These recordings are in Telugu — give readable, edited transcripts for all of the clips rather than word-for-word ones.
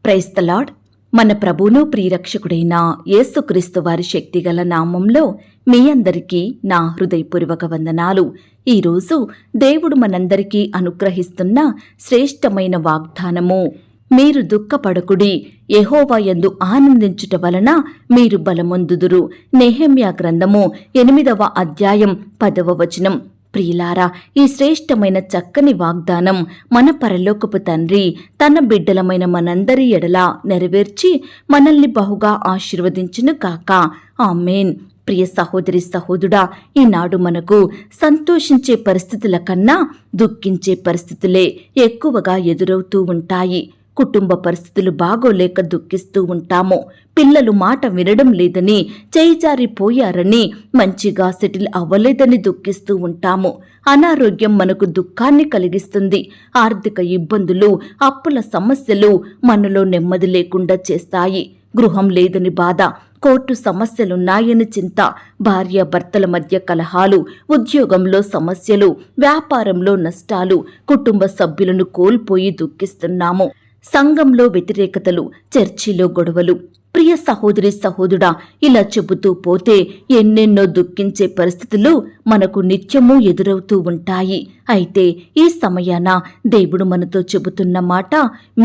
Praise the lord. మన ప్రభువును ప్రియరక్షకుడైన యేసుక్రీస్తు వారి శక్తిగల నామంలో మీ అందరికీ నా హృదయపూర్వక వందనాలు. ఈరోజు దేవుడు మనందరికీ అనుగ్రహిస్తున్న శ్రేష్టమైన వాగ్దానము, మీరు దుఃఖపడకుడి, యెహోవా యందు ఆనందించుట వలన మీరు బలమొందుదురు. నెహెమ్యా గ్రంథము 8వ అధ్యాయం 10వ వచనం. ప్రియులారా, ఈ శ్రేష్టమైన చక్కని వాగ్దానం మన పరలోకపు తండ్రి తన బిడ్డలమైన మనందరి ఎడల నెరవేర్చి మనల్ని బహుగా ఆశీర్వదించును కాక. ఆమేన్. ప్రియ సహోదరి సహోదరుడా, ఈనాడు మనకు సంతోషించే పరిస్థితుల కన్నా దుఃఖించే పరిస్థితులే ఎక్కువగా ఎదురవుతూ ఉంటాయి. కుటుంబ పరిస్థితులు బాగోలేక దుఃఖిస్తూ ఉంటాము. పిల్లలు మాట వినడం లేదని, చేయిజారిపోయారని, మంచిగా సెటిల్ అవ్వలేదని దుఃఖిస్తూ ఉంటాము. అనారోగ్యం మనకు దుఃఖాన్ని కలిగిస్తుంది. ఆర్థిక ఇబ్బందులు, అప్పుల సమస్యలు మనలో నెమ్మది లేకుండా చేస్తాయి. గృహం లేదని బాధ, కోర్టు సమస్యలున్నాయని చింత, భార్యాభర్తల మధ్య కలహాలు, ఉద్యోగంలో సమస్యలు, వ్యాపారంలో నష్టాలు, కుటుంబ సభ్యులను కోల్పోయి దుఃఖిస్తున్నాము. సంఘంలో వ్యతిరేకతలు, చర్చిలో గొడవలు. ప్రియ సహోదరి సహోదరుడా, ఇలా చెబుతూ పోతే ఎన్నెన్నో దుఃఖించే పరిస్థితులు మనకు నిత్యము ఎదురవుతూ ఉంటాయి. అయితే ఈ సమయాన దేవుడు మనతో చెబుతున్న మాట,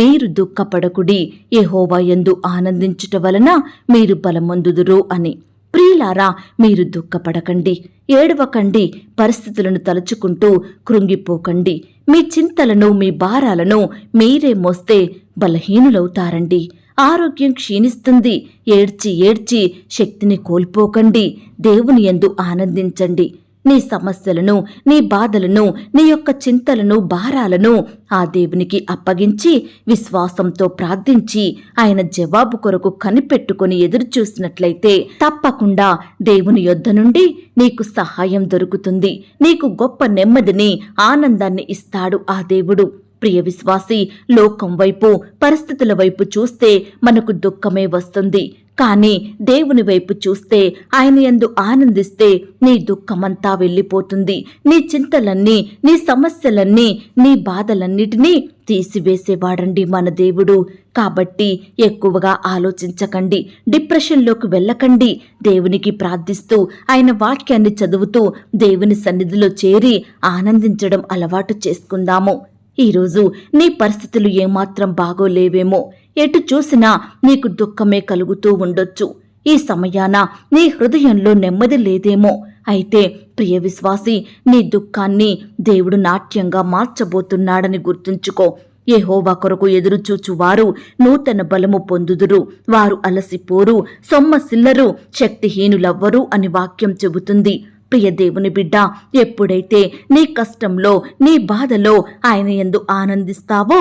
మీరు దుఃఖపడకుడి, యెహోవా యందు ఆనందించుట వలన మీరు బలమొందుదురు అని. ప్రియులారా, మీరు దుఃఖపడకండి, ఏడవకండి, పరిస్థితులను తలుచుకుంటూ కృంగిపోకండి. మీ చింతలను, మీ భారాలను మీరే మోస్తే బలహీనులవుతారండి. ఆరోగ్యం క్షీణిస్తుంది. ఏడ్చి ఏడ్చి శక్తిని కోల్పోకండి. దేవుని యందు ఆనందించండి. నీ సమస్యలను, నీ బాధలను, నీ యొక్క చింతలను, భారాలను ఆ దేవునికి అప్పగించి విశ్వాసంతో ప్రార్థించి ఆయన జవాబు కొరకు కనిపెట్టుకుని ఎదురుచూసినట్లయితే తప్పకుండా దేవుని యొద్ద నుండి నీకు సహాయం దొరుకుతుంది. నీకు గొప్ప నెమ్మదిని, ఆనందాన్ని ఇస్తాడు ఆ దేవుడు. ప్రియ విశ్వాసి, లోకం వైపు, పరిస్థితుల వైపు చూస్తే మనకు దుఃఖమే వస్తుంది. కానీ దేవుని వైపు చూస్తే, ఆయన యందు ఆనందిస్తే నీ దుఃఖమంతా వెళ్ళిపోతుంది. నీ చింతలన్నీ, నీ సమస్యలన్నీ, నీ బాధలన్నిటినీ తీసివేసేవాడండి మన దేవుడు. కాబట్టి ఎక్కువగా ఆలోచించకండి, డిప్రెషన్లోకి వెళ్ళకండి. దేవునికి ప్రార్థిస్తూ, ఆయన వాక్యాన్ని చదువుతూ, దేవుని సన్నిధిలో చేరి ఆనందించడం అలవాటు చేసుకుందాము. ఈరోజు నీ పరిస్థితులు ఏమాత్రం బాగోలేవేమో, ఎటు చూసినా నీకు దుఃఖమే కలుగుతూ ఉండొచ్చు. ఈ సమయాన నీ హృదయంలో నెమ్మది లేదేమో. అయితే ప్రియ విశ్వాసి, నీ దుఃఖాన్ని దేవుడు నాట్యంగా మార్చబోతున్నాడని గుర్తుంచుకో. యెహోవా కొరకు ఎదురుచూచువారు నూతన బలము పొందుదురు, వారు అలసిపోరు, సొమ్మసిల్లరు, శక్తిహీనులవ్వరు అని వాక్యం చెబుతుంది. ప్రియ దేవుని బిడ్డ, ఎప్పుడైతే నీ కష్టంలో, నీ బాధలో ఆయన యందు ఆనందిస్తావో,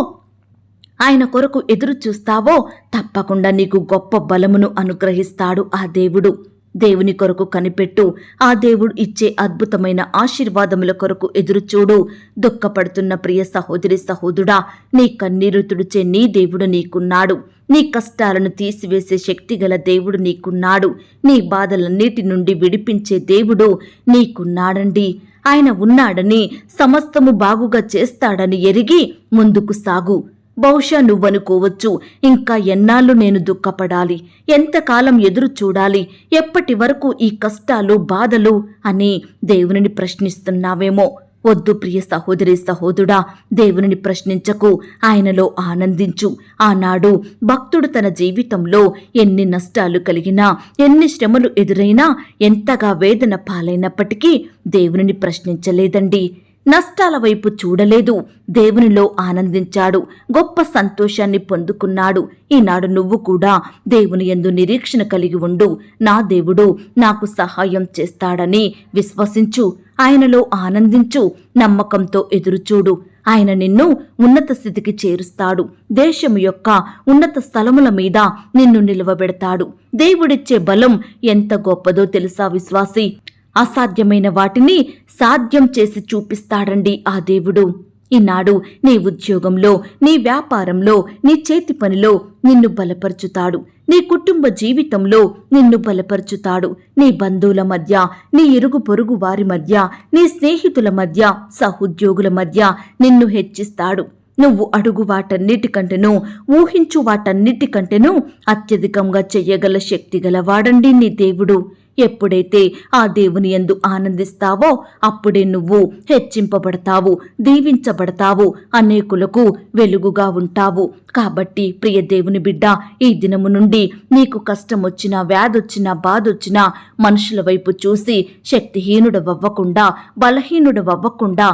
ఆయన కొరకు ఎదురు చూస్తావో, తప్పకుండా నీకు గొప్ప బలమును అనుగ్రహిస్తాడు ఆ దేవుడు. దేవుని కొరకు కనిపెట్టు. ఆ దేవుడు ఇచ్చే అద్భుతమైన ఆశీర్వాదముల కొరకు ఎదురుచూడు. దుఃఖపడుతున్న ప్రియ సహోదరి సహోదరుడా, నీ కన్నీరు తుడిచే నీ దేవుడు నీకున్నాడు. నీ కష్టాలను తీసివేసే శక్తిగల దేవుడు నీకున్నాడు. నీ బాధలన్నిటి నుండి విడిపించే దేవుడు నీకున్నాడండి. ఆయన ఉన్నాడని, సమస్తము బాగుగా చేస్తాడని ఎరిగి ముందుకు సాగు. బహుశా నువ్వనుకోవచ్చు, ఇంకా ఎన్నాళ్ళు నేను దుఃఖపడాలి, ఎంతకాలం ఎదురు చూడాలి, ఎప్పటి వరకు ఈ కష్టాలు, బాధలు అని దేవునిని ప్రశ్నిస్తున్నావేమో. వద్దు ప్రియ సహోదరి సహోదరుడా, దేవునిని ప్రశ్నించకు, ఆయనలో ఆనందించు. ఆనాడు భక్తుడు తన జీవితంలో ఎన్ని నష్టాలు కలిగినా, ఎన్ని శ్రమలు ఎదురైనా, ఎంతగా వేదన పాలైనప్పటికీ దేవునిని ప్రశ్నించలేదండి. నష్టాల వైపు చూడలేదు, దేవునిలో ఆనందించాడు, గొప్ప సంతోషాన్ని పొందుకున్నాడు. ఈనాడు నువ్వు కూడా దేవుని యందు నిరీక్షణ కలిగి ఉండు. నా దేవుడు నాకు సహాయం చేస్తాడని విశ్వసించు, ఆయనలో ఆనందించు, నమ్మకంతో ఎదురుచూడు. ఆయన నిన్ను ఉన్నత స్థితికి చేరుస్తాడు. దేశము యొక్క ఉన్నత స్థలముల మీద నిన్ను నిలువబెడతాడు. దేవుడిచ్చే బలం ఎంత గొప్పదో తెలుసా విశ్వాసి? అసాధ్యమైన వాటిని సాధ్యం చేసి చూపిస్తాడండి ఆ దేవుడు. ఈనాడు నీ ఉద్యోగంలో, నీ వ్యాపారంలో, నీ చేతి పనిలో నిన్ను బలపరుచుతాడు. నీ కుటుంబ జీవితంలో నిన్ను బలపరుచుతాడు. నీ బంధువుల మధ్య, నీ ఇరుగు పొరుగు వారి మధ్య, నీ స్నేహితుల మధ్య, సహోద్యోగుల మధ్య నిన్ను హెచ్చిస్తాడు. నువ్వు అడుగు వాటన్నిటికంటేనూ ఊహించు వాటన్నిటికంటేనూ అత్యధికంగా చెయ్యగల శక్తి గలవాడండి నీ దేవుడు. ఎప్పుడైతే ఆ దేవుని యందు ఆనందిస్తావో అప్పుడే నువ్వు హెచ్చింపబడతావు, దీవించబడతావు, అనేకులకు వెలుగుగా ఉంటావు. కాబట్టి ప్రియ దేవుని బిడ్డ, ఈ దినము నుండి నీకు కష్టం వచ్చినా, వ్యాధొచ్చినా, బాధొచ్చినా మనుషుల వైపు చూసి శక్తిహీనుడవవ్వకుండా, బలహీనుడవవ్వకుండా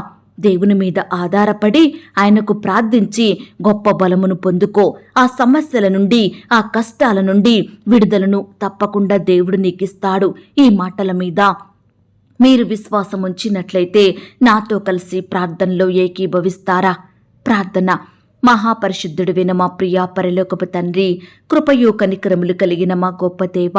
దేవుని మీద ఆధారపడి ఆయనకు ప్రార్థించి గొప్ప బలమును పొందుకో. ఆ సమస్యల నుండి, ఆ కష్టాల నుండి విడుదలను తప్పకుండా దేవుడు నీకిస్తాడు. ఈ మాటల మీద మీరు విశ్వాసం ఉంచినట్లయితే నాతో కలిసి ప్రార్థనలో ఏకీభవిస్తారా? ప్రార్థన. మహాపరిశుద్ధుడివైన మా ప్రియా పరలోకపు తండ్రి, కృపయు కనికరములు కలిగిన మా గొప్ప దేవ,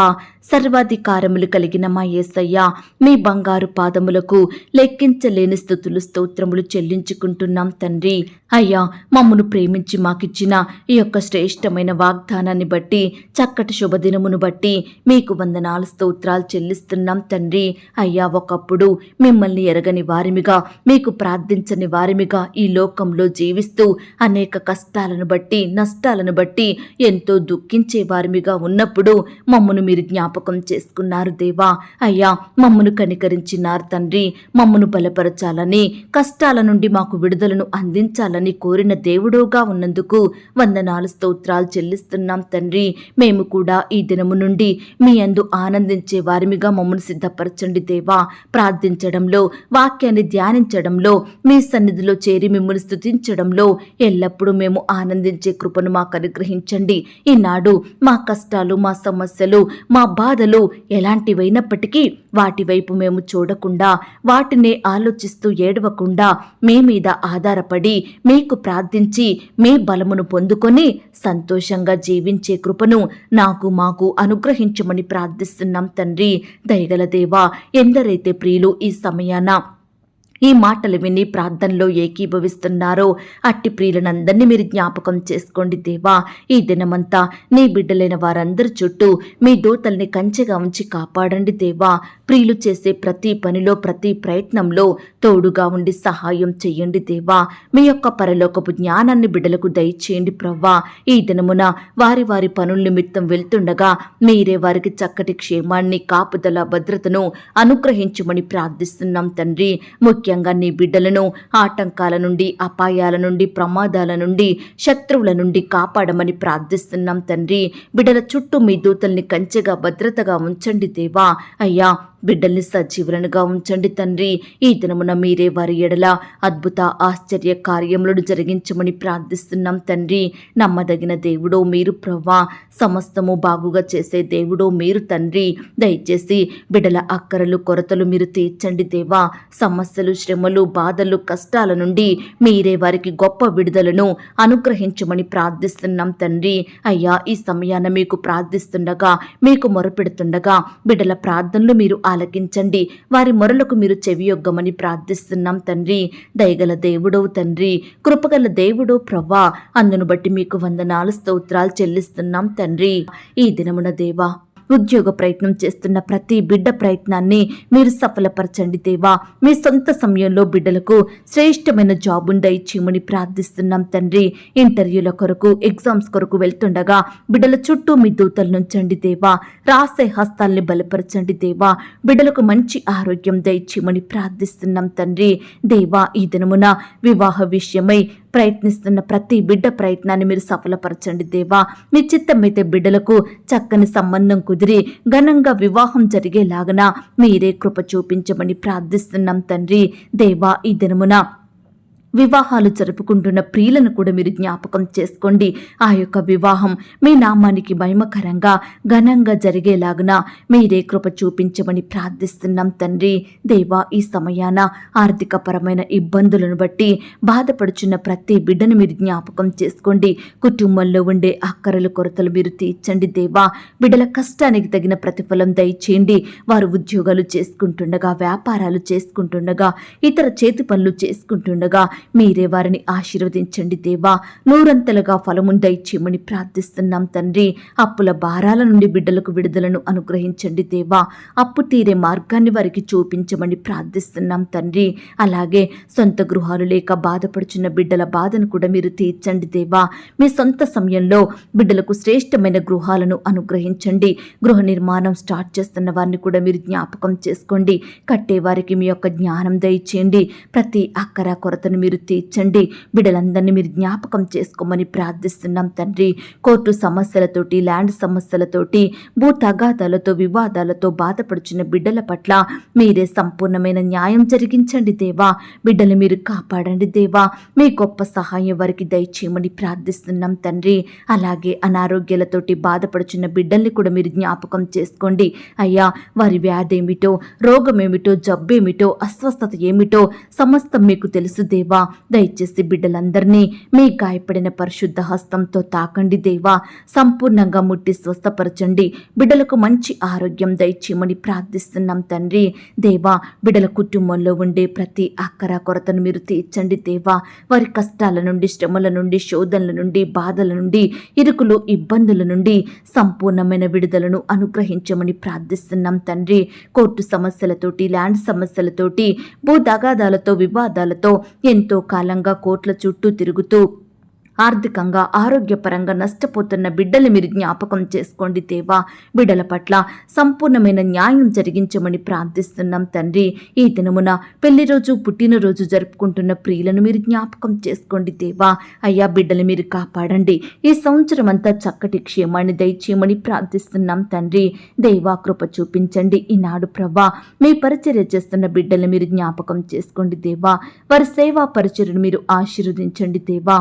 సర్వాధికారములు కలిగిన మా యేసయ్య, మీ బంగారు పాదములకు లెక్కించలేని స్తుతులు స్తోత్రములు చెల్లించుకుంటున్నాం తండ్రి. అయ్యా, మమ్మను ప్రేమించి మాకిచ్చిన ఈ యొక్క శ్రేష్టమైన వాగ్దానాన్ని బట్టి, చక్కటి శుభదినమును బట్టి మీకు వందనాలు స్తోత్రాలు చెల్లిస్తున్నాం తండ్రి. అయ్యా, ఒకప్పుడు మిమ్మల్ని ఎరగని వారిమిగా, మీకు ప్రార్థించని వారిమిగా ఈ లోకంలో జీవిస్తూ అనేక కష్టాలను బట్టి, నష్టాలను బట్టి ఎంతో దుఃఖించే వారిమిగా ఉన్నప్పుడు మమ్మను మీరు జ్ఞాపకం చేసుకున్నారు దేవా. అయ్యా, మమ్మను కనికరించినారు తండ్రి. మమ్మను బలపరచాలని, కష్టాల నుండి మాకు విడుదలను అందించాలని కోరిన దేవుడుగా ఉన్నందుకు వందనాలు స్తోత్రాలు చెల్లిస్తున్నాం తండ్రి. మేము కూడా ఈ దినము నుండి మీ యందు ఆనందించే వారిమిగా మమ్మను సిద్ధపరచండి దేవా. ప్రార్థించడంలో, వాక్యాన్ని ధ్యానించడంలో, మీ సన్నిధిలో చేరి మిమ్మల్ని స్తుతించడంలో ఎల్లప్పుడూ మేము ఆనందించే కృపను మాకు అనుగ్రహించండి. ఈనాడు మా కష్టాలు, మా సమస్యలు, మా బాధలు ఎలాంటివైనప్పటికీ వాటి వైపు మేము చూడకుండా, వాటినే ఆలోచిస్తూ ఏడవకుండా మీ మీద ఆధారపడి మీకు ప్రార్థించి మీ బలమును పొందుకొని సంతోషంగా జీవించే కృపను మాకు అనుగ్రహించమని ప్రార్థిస్తున్నాం తండ్రి. దయగల దేవా, ఎందరైతే ప్రియులు ఈ సమయాన ఈ మాటలు విని ప్రార్థనలో ఏకీభవిస్తున్నారో అట్టి ప్రియులనందరినీ మీరు జ్ఞాపకం చేసుకోండి దేవా. ఈ దినమంతా నీ బిడ్డలైన వారందరి చుట్టూ మీ దూతల్ని కంచెగా ఉంచి కాపాడండి దేవా. ప్రియులు చేసే ప్రతి పనిలో, ప్రతి ప్రయత్నంలో తోడుగా ఉండి సహాయం చెయ్యండి దేవా. మీ యొక్క పరలోకపు జ్ఞానాన్ని బిడ్డలకు దయచేయండి ప్రవ్వా. ఈ దినమున వారి వారి పనుల నిమిత్తం వెళ్తుండగా మీరే వారికి చక్కటి క్షేమాన్ని, కాపుదల, భద్రతను అనుగ్రహించమని ప్రార్థిస్తున్నాం తండ్రి. ముఖ్యంగా నీ బిడ్డలను ఆటంకాల నుండి, అపాయాల నుండి, ప్రమాదాల నుండి, శత్రువుల నుండి కాపాడమని ప్రార్థిస్తున్నాం తండ్రి. బిడ్డల చుట్టూ మీ దూతల్ని కంచెగా, భద్రతగా ఉంచండి దేవా. అయ్యా, బిడ్డల్ని సజీవులనుగా ఉంచండి తండ్రి. ఈ దినమున మీరే వారి ఎడల అద్భుత, ఆశ్చర్య కార్యములను జరిగించమని ప్రార్థిస్తున్నాం తండ్రి. నమ్మదగిన దేవుడో మీరు ప్రవ్వా. సమస్తము బాగుగా చేసే దేవుడో మీరు తండ్రి. దయచేసి బిడ్డల అక్కరలు, కొరతలు మీరు తీర్చండి దేవా. సమస్యలు, శ్రమలు, బాధలు, కష్టాల నుండి మీరే వారికి గొప్ప విడుదలను అనుగ్రహించమని ప్రార్థిస్తున్నాం తండ్రి. అయ్యా, ఈ సమయాన మీకు ప్రార్థిస్తుండగా, మీకు మొరపెడుతుండగా బిడ్డల ప్రార్థనలు మీరు ఆలకించండి. వారి మొరలకు మీరు చెవియొగ్గమని ప్రార్థిస్తున్నాం తండ్రి. దయగల దేవుడో తండ్రి, కృపగల దేవుడో ప్రవ్వా, అందును బట్టి మీకు వందనాలు స్తోత్రాలు చెల్లిస్తున్నాం తండ్రి. ఈ దినమున దేవా, ఉద్యోగ ప్రయత్నం చేస్తున్న ప్రతి బిడ్డ ప్రయత్నాన్ని మీరు సఫలపరచండి దేవా. మీ సొంత సమయంలో బిడ్డలకు శ్రేష్టమైన జాబును దయచేయమని ప్రార్థిస్తున్నాం తండ్రి. ఇంటర్వ్యూల కొరకు, ఎగ్జామ్స్ కొరకు వెళ్తుండగా బిడ్డల చుట్టూ మీ దూతలు నుంచండి దేవా. రాసే హస్తాల్ని బలపరచండి దేవా. బిడ్డలకు మంచి ఆరోగ్యం దయచేయమని ప్రార్థిస్తున్నాం తండ్రి. దేవా, ఈ దినమున వివాహ విషయమై ప్రయత్నిస్తున్న ప్రతి బిడ్డ ప్రయత్నాన్ని మీరు సఫలపరచండి దేవా. మీ చిత్తమైతే బిడ్డలకు చక్కని సంబంధం కుదిరి ఘనంగా వివాహం జరిగేలాగన మీరే కృప చూపించమని ప్రార్థిస్తున్నాం తండ్రి. దేవా, ఈ దినమున వివాహాలు జరుపుకుంటున్న ప్రియులను కూడా మీరు జ్ఞాపకం చేసుకోండి. ఆ యొక్క వివాహం మీ నామానికి మహిమకరంగా, ఘనంగా జరిగేలాగున మీరే కృప చూపించమని ప్రార్థిస్తున్నాం తండ్రి. దేవా, ఈ సమయాన ఆర్థిక పరమైన ఇబ్బందులను బట్టి బాధపడుచున్న ప్రతి బిడ్డను మీరు జ్ఞాపకం చేసుకోండి. కుటుంబంలో ఉండే అక్కరలు, కొరతలు మీరు తీర్చండి దేవా. బిడ్డల కష్టానికి తగిన ప్రతిఫలం దయచేయండి. వారు ఉద్యోగాలు చేసుకుంటుండగా, వ్యాపారాలు చేసుకుంటుండగా, ఇతర చేతి పనులు చేసుకుంటుండగా మీరే వారిని ఆశీర్వదించండి దేవా. నూరంతలుగా ఫలమును దయచేయమని ప్రార్థిస్తున్నాం తండ్రి. అప్పుల భారాల నుండి బిడ్డలకు విడుదలను అనుగ్రహించండి దేవా. అప్పు తీరే మార్గాన్ని వారికి చూపించమని ప్రార్థిస్తున్నాం తండ్రి. అలాగే సొంత గృహాలు లేక బాధపడుచున్న బిడ్డల బాధను కూడా మీరు తీర్చండి దేవా. మీ సొంత సమయంలో బిడ్డలకు శ్రేష్టమైన గృహాలను అనుగ్రహించండి. గృహ నిర్మాణం స్టార్ట్ చేస్తున్న వారిని కూడా మీరు జ్ఞాపకం చేసుకోండి. కట్టేవారికి మీ యొక్క జ్ఞానం దయచేయండి. ప్రతి అక్కర కొరతను మీరు తీర్చండి. బిడ్డలందరినీ మీరు జ్ఞాపకం చేసుకోమని ప్రార్థిస్తున్నాం తండ్రి. కోర్టు సమస్యలతోటి, ల్యాండ్ సమస్యలతోటి, భూ తగాదాలతో, వివాదాలతో బాధపడుచున్న బిడ్డల పట్ల మీరే సంపూర్ణమైన న్యాయం జరిగించండి దేవా. బిడ్డలు మీరు కాపాడండి దేవా. మీ గొప్ప సహాయం వారికి దయచేయమని ప్రార్థిస్తున్నాం తండ్రి. అలాగే అనారోగ్యాలతోటి బాధపడుచున్న బిడ్డల్ని కూడా మీరు జ్ఞాపకం చేసుకోండి అయ్యా. వారి వ్యాధి ఏమిటో, రోగమేమిటో, జబ్బేమిటో, అస్వస్థత ఏమిటో సమస్తం మీకు తెలుసు దేవా. దయచేసి బిడ్డలందరినీ మీ గాయపడిన పరిశుద్ధ హస్తంతో తాకండి దేవా. సంపూర్ణంగా ముట్టి స్వస్థపరచండి. బిడ్డలకు మంచి ఆరోగ్యం దయచేయమని ప్రార్థిస్తున్నాం తండ్రి. దేవా, బిడ్డల కుటుంబంలో ఉండే ప్రతి అక్కర కొరతను మీరు తీర్చండి దేవా. వారి కష్టాల నుండి, శ్రమల నుండి, శోధనల నుండి, బాధల నుండి, ఇరుకులు, ఇబ్బందుల నుండి సంపూర్ణమైన విడుదలను అనుగ్రహించమని ప్రార్థిస్తున్నాం తండ్రి. కోర్టు సమస్యలతోటి, ల్యాండ్ సమస్యలతోటి, భూ తగాదాలతో, వివాదాలతో ఎంతో కాలంగా కోర్టుల చుట్టూ తిరుగుతూ ఆర్థికంగా, ఆరోగ్యపరంగా నష్టపోతున్న బిడ్డలు మీరు జ్ఞాపకం చేసుకోండి దేవా. బిడ్డల పట్ల సంపూర్ణమైన న్యాయం జరిగించమని ప్రార్థిస్తున్నాం తండ్రి. ఈ దినమున పెళ్లి రోజు, పుట్టినరోజు జరుపుకుంటున్న ప్రియులను మీరు జ్ఞాపకం చేసుకోండి దేవా. అయ్యా, బిడ్డలు మీరు కాపాడండి. ఈ సంవత్సరం అంతా చక్కటి క్షేమాన్ని దయచేయమని ప్రార్థిస్తున్నాం తండ్రి. దేవా, కృప చూపించండి. ఈనాడు ప్రభా, మీ పరిచర్య చేస్తున్న బిడ్డలు మీరు జ్ఞాపకం చేసుకోండి దేవా. వారి సేవా పరిచర్యను మీరు ఆశీర్వదించండి దేవా.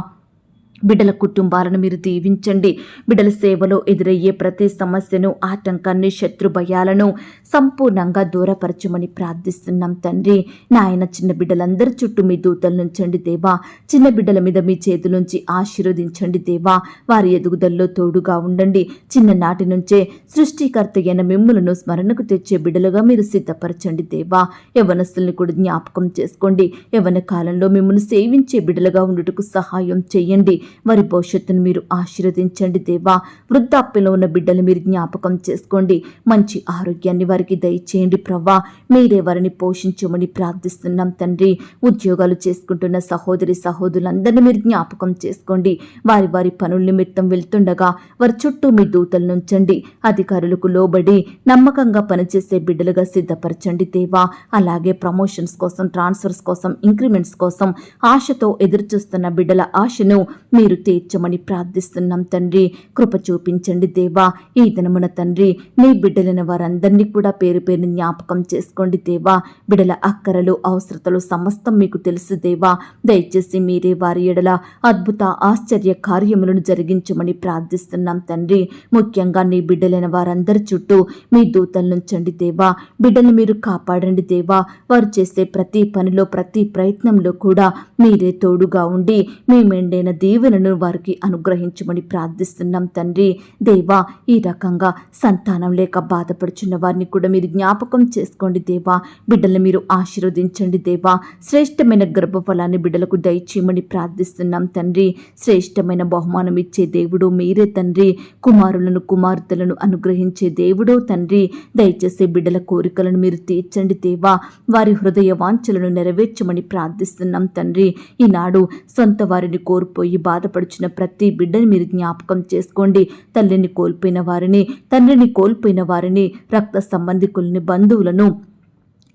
బిడ్డల కుటుంబాలను మీరు దీవించండి. బిడ్డల సేవలో ఎదురయ్యే ప్రతి సమస్యను, ఆటంకాన్ని, శత్రు భయాలను సంపూర్ణంగా దూరపరచమని ప్రార్థిస్తున్నాం తండ్రి. నాయన, చిన్న బిడ్డలందరి చుట్టూ మీ దూతలు నుంచండి దేవా. చిన్న బిడ్డల మీద మీ చేతులుంచి ఆశీర్వదించండి దేవా. వారి ఎదుగుదలలో తోడుగా ఉండండి. చిన్ననాటి నుంచే సృష్టికర్త అయిన మిమ్ములను స్మరణకు తెచ్చే బిడ్డలుగా మీరు సిద్ధపరచండి దేవా. యవ్వనస్తుల్ని కూడా జ్ఞాపకం చేసుకోండి. యవ్వన కాలంలో మిమ్మల్ని సేవించే బిడ్డలుగా ఉండుటకు సహాయం చేయండి. వారి భవిష్యత్తును మీరు ఆశీర్వదించండి దేవా. వృద్ధాప్యంలో ఉన్న బిడ్డలు మీరు జ్ఞాపకం చేసుకోండి. మంచి ఆరోగ్యాన్ని వారికి దయచేయండి ప్రవ్వా. మీరే వారిని పోషించమని ప్రార్థిస్తున్నాం తండ్రి. ఉద్యోగాలు చేసుకుంటున్న సహోదరి సహోదరులందరినీ మీరు జ్ఞాపకం చేసుకోండి. వారి వారి పనుల నిమిత్తం వెళ్తుండగా వారి చుట్టూ మీ దూతలు నుంచండి. అధికారులకు లోబడి నమ్మకంగా పనిచేసే బిడ్డలుగా సిద్ధపరచండి దేవా. అలాగే ప్రమోషన్స్ కోసం, ట్రాన్స్ఫర్స్ కోసం, ఇంక్రిమెంట్స్ కోసం ఆశతో ఎదురుచూస్తున్న బిడ్డల ఆశను మీరు తీర్చమని ప్రార్థిస్తున్నాం తండ్రి. కృప చూపించండి దేవా. ఈ దినమున తండ్రి, నీ బిడ్డలైన వారందరినీ కూడా పేరు పేరు జ్ఞాపకం చేసుకోండి దేవా. బిడ్డల అక్కరలు, అవసరతలు సమస్తం మీకు తెలుసు దేవా. దయచేసి మీరే వారి ఎడల అద్భుత, ఆశ్చర్య కార్యములను జరిగించమని ప్రార్థిస్తున్నాం తండ్రి. ముఖ్యంగా నీ బిడ్డలైన వారందరి చుట్టూ మీ దూతలు నుంచండి దేవా. బిడ్డలు మీరు కాపాడండి దేవా. వారు చేసే ప్రతి పనిలో, ప్రతి ప్రయత్నంలో కూడా మీరే తోడుగా ఉండి మీ మెండైన దీవెనను వారికి అనుగ్రహించమని ప్రార్థిస్తున్నాం తండ్రి. దేవా, ఈ రకంగా సంతానం లేక బాధపడుచున్న వారిని కూడా మీరు జ్ఞాపకం చేసుకోండి దేవా. బిడ్డలు మీరు ఆశీర్వదించండి దేవా. శ్రేష్టమైన గర్భఫలాన్ని బిడ్డలకు దయచేయమని ప్రార్థిస్తున్నాం తండ్రి. శ్రేష్టమైన బహుమానం ఇచ్చే దేవుడు మీరే తండ్రి. కుమారులను, కుమార్తెలను అనుగ్రహించే దేవుడో తండ్రి. దయచేసి బిడ్డల కోరికలను మీరు తీర్చండి దేవా. వారి హృదయ వాంఛలను నెరవేర్చమని ప్రార్థిస్తున్నాం తండ్రి. ఈనాడు సొంత వారిని కోల్పోయి బాధపడుచున్న ప్రతి బిడ్డని మీరు జ్ఞాపకం చేసుకోండి. తల్లిని కోల్పోయిన వారిని, తండ్రిని కోల్పోయిన వారిని, రక్త సంబంధికులని, బంధువులను,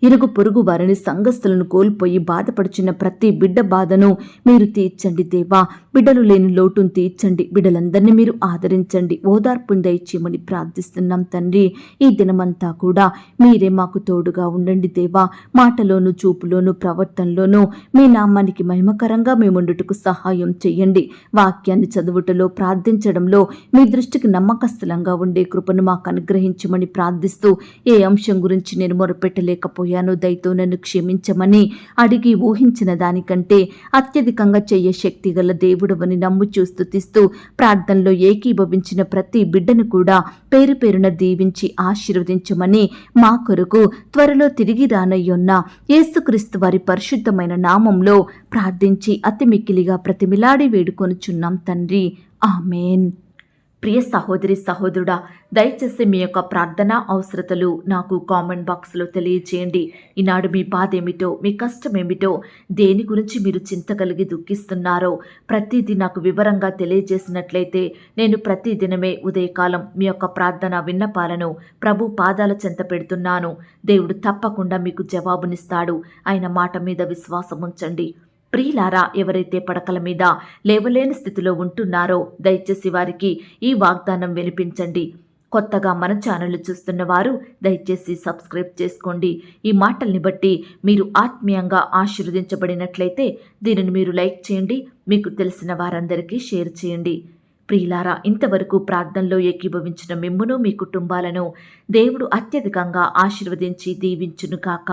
ఇరుగు పొరుగు వారిని, సంఘస్థులను కోల్పోయి బాధపడుచున్న ప్రతి బిడ్డ బాధను మీరు తీర్చండి దేవా. బిడ్డలు లేని లోటును తీర్చండి. బిడ్డలందరినీ మీరు ఆదరించండి, ఓదార్పును దయచేయమని ప్రార్థిస్తున్నాం తండ్రి. ఈ దినమంతా కూడా మీరే మాకు తోడుగా ఉండండి దేవా. మాటలోను, చూపులోను, ప్రవర్తనలోను మీ నామానికి మహిమకరంగా మేముండుటకు సహాయం చేయండి. వాక్యాన్ని చదువుటలో, ప్రార్థించడంలో మీ దృష్టికి నమ్మకస్థలంగా ఉండే కృపను మాకు అనుగ్రహించమని ప్రార్థిస్తూ, ఏ అంశం గురించి నేను మొరపెట్టలేకపోయాను మర్చిపోయాను, దయతో నన్ను క్షమించమని అడిగి ఊహించిన దానికంటే అత్యధికంగా చెయ్య శక్తి గల దేవుడవని నమ్ముచూ స్తుతిస్తూ ప్రార్థనలో ఏకీభవించిన ప్రతి బిడ్డను కూడా పేరు పేరున దీవించి ఆశీర్వదించమని మా కొరకు త్వరలో తిరిగి రానయ్యున్న యేసుక్రీస్తు వారి పరిశుద్ధమైన నామంలో ప్రార్థించి అతి మిక్కిలిగా ప్రతిమిలాడి వేడుకొనుచున్నాం తండ్రి. ఆమేన్. ప్రియ సహోదరి సహోదరుడా, దయచేసి మీ యొక్క ప్రార్థనా అవసరతలు నాకు కామెంట్ బాక్స్లో తెలియచేయండి. ఈనాడు మీ బాధ ఏమిటో, మీ కష్టం ఏమిటో, దేని గురించి మీరు చింత కలిగి దుఃఖిస్తున్నారో ప్రతిదీ నాకు వివరంగా తెలియజేసినట్లయితే నేను ప్రతిదినమే ఉదయకాలం మీ యొక్క ప్రార్థన విన్నపాలను ప్రభు పాదాల చెంత పెడుతున్నాను. దేవుడు తప్పకుండా మీకు జవాబునిస్తాడు. ఆయన మాట మీద విశ్వాసం ఉంచండి. ప్రియులారా, ఎవరైతే పడకల మీద లేవలేని స్థితిలో ఉంటున్నారో దయచేసి వారికి ఈ వాగ్దానం వినిపించండి. కొత్తగా మన ఛానల్ చూస్తున్న వారు దయచేసి సబ్స్క్రైబ్ చేసుకోండి. ఈ మాటల్ని బట్టి మీరు ఆత్మీయంగా ఆశీర్వదించబడినట్లయితే దీనిని మీరు లైక్ చేయండి, మీకు తెలిసిన వారందరికీ షేర్ చేయండి. ప్రియులారా, ఇంతవరకు ప్రార్థనలో ఏకీభవించిన మిమ్మును మీ కుటుంబాలను దేవుడు అత్యధికంగా ఆశీర్వదించి దీవించును కాక.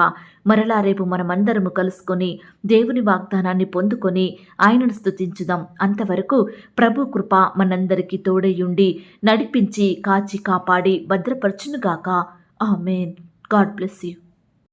మరలా రేపు మనమందరము కలుసుకొని దేవుని వాగ్దానాన్ని పొందుకొని ఆయనను స్తుతించుదాం. అంతవరకు ప్రభు కృప మనందరికీ తోడయ్యుండి నడిపించి కాచి కాపాడి భద్రపరచునుగాక. ఆమేన్. God bless you.